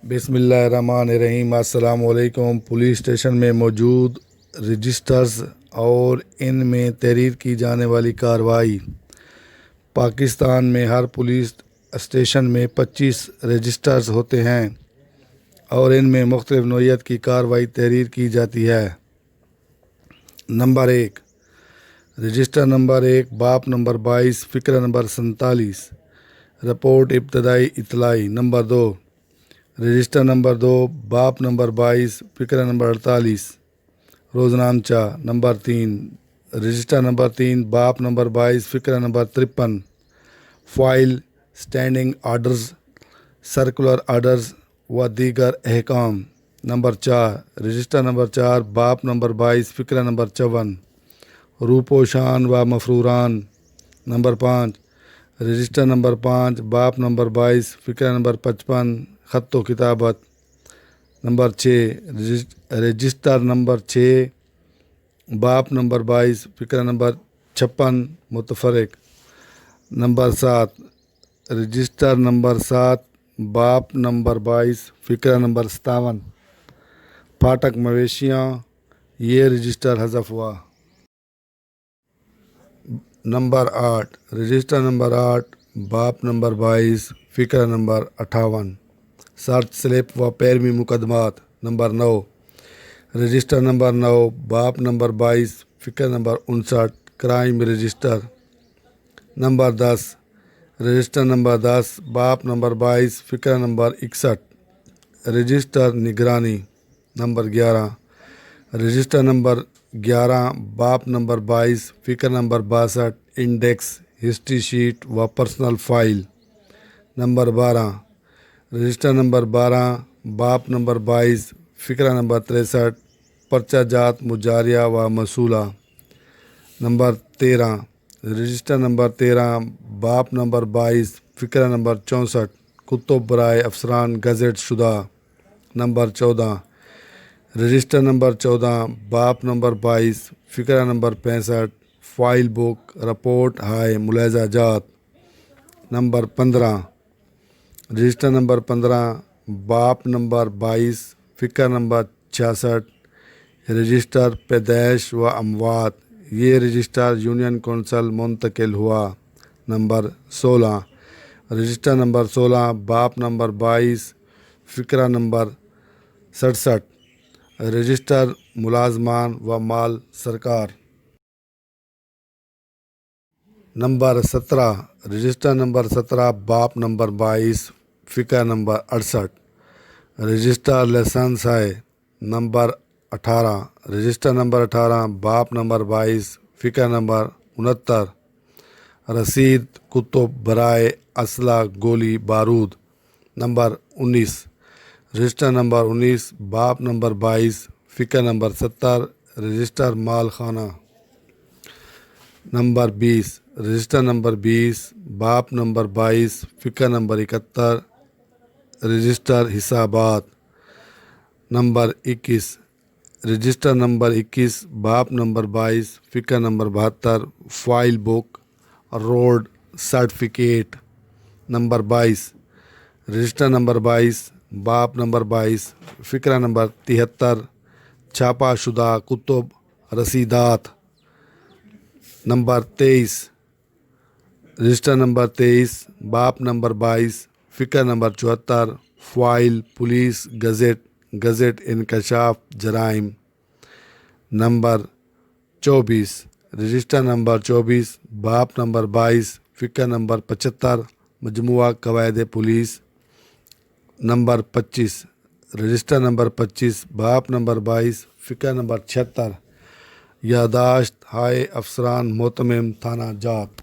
بسم اللہ الرحمن الرحیم۔ السلام علیکم۔ پولیس اسٹیشن میں موجود رجسٹرز اور ان میں تحریر کی جانے والی کارروائی۔ پاکستان میں ہر پولیس اسٹیشن میں 25 رجسٹرز ہوتے ہیں اور ان میں مختلف نوعیت کی کارروائی تحریر کی جاتی ہے۔ نمبر 1، رجسٹر نمبر 1 باب نمبر 22 فقرہ نمبر 47 رپورٹ ابتدائی اطلاعی۔ نمبر 2، رجسٹر نمبر 2 باب نمبر 22 فقرہ نمبر 48 روزنامچہ۔ نمبر 3، رجسٹر نمبر 3 باب نمبر 22 فقرہ number 53 file standing orders, circular orders و دیگر احکام۔ نمبر 4، رجسٹر نمبر 4 باب نمبر 22 فقرہ نمبر 54 روپوشان و مفروران۔ نمبر 5، رجسٹر نمبر 5 باب نمبر 22 فقرہ نمبر 55 خط و کتابت۔ نمبر 6، رجسٹر نمبر 6 باب نمبر 22 فقرہ نمبر 56 متفرق۔ نمبر 7، رجسٹر نمبر 7 باب نمبر 22 فقرہ نمبر 57 پھاٹک مویشیاں، یہ رجسٹر حذف ہوا۔ نمبر 8، رجسٹر نمبر 8 باب نمبر 22 فقرہ نمبر 58 سرچ سلپ و پیروی مقدمات۔ نمبر 9، رجسٹر نمبر 9 باب نمبر 22 فقرہ number 59 crime register. Number 10، register number 10 باب نمبر 22 فقرہ نمبر 61 رجسٹر نگرانی۔ نمبر 11، رجسٹر نمبر 11 باب نمبر 22 فقرہ نمبر 62 انڈیکس ہسٹری شیٹ و personal file. Number 12، register number 12 باب نمبر 22 فقرہ نمبر 63 پرچہ جات مجاریہ و موصولہ۔ نمبر 13، رجسٹر نمبر 13 باب نمبر 22 فقرہ نمبر 64 کتب برائے افسران گزٹ شدہ۔ نمبر 14، رجسٹر نمبر 14 باب نمبر 22 فقرہ نمبر 65 فائل بک رپورٹ ہائے ملاحظہ جات۔ نمبر 15، رجسٹر نمبر 15 باب نمبر 22 فقرہ نمبر 66 رجسٹر پیدائش و اموات، یہ رجسٹر یونین کونسل منتقل ہوا۔ نمبر 16، رجسٹر نمبر 16 باب نمبر 22 فقرہ نمبر 67 رجسٹر ملازمان و مال سرکار۔ نمبر 17، رجسٹر نمبر 17 باب نمبر 22 فقرہ نمبر 68 رجسٹر لائسنس ہے۔ نمبر 18، رجسٹر نمبر 18 باب نمبر 22 فقرہ نمبر 69 رسید کتب برائے اسلحہ گولی بارود۔ نمبر 19، رجسٹر نمبر 19 باب نمبر 22 فقرہ نمبر 70 رجسٹر مال خانہ۔ نمبر 20، رجسٹر نمبر 20 باب نمبر 22 فقرہ نمبر 71 رجسٹر حسابات۔ نمبر 21، رجسٹر نمبر 21 باب نمبر 22 فقرہ number 72 file book road certificate. Number 22، register number 22 باب نمبر 22 فقرہ نمبر 73 چھاپا شدہ کتب رسیدات۔ نمبر 23، رجسٹر نمبر 23 باب نمبر 22 فقرہ نمبر 74 فائل پولیس گزٹ انکشاف جرائم۔ نمبر 24، رجسٹر نمبر 24 باب نمبر 22 فقرہ نمبر 75 مجموعہ قواعد پولیس۔ نمبر 25، رجسٹر نمبر 25 باب نمبر 22 فقرہ نمبر 76 یادداشت ہائے افسران محتمم تھانہ جات۔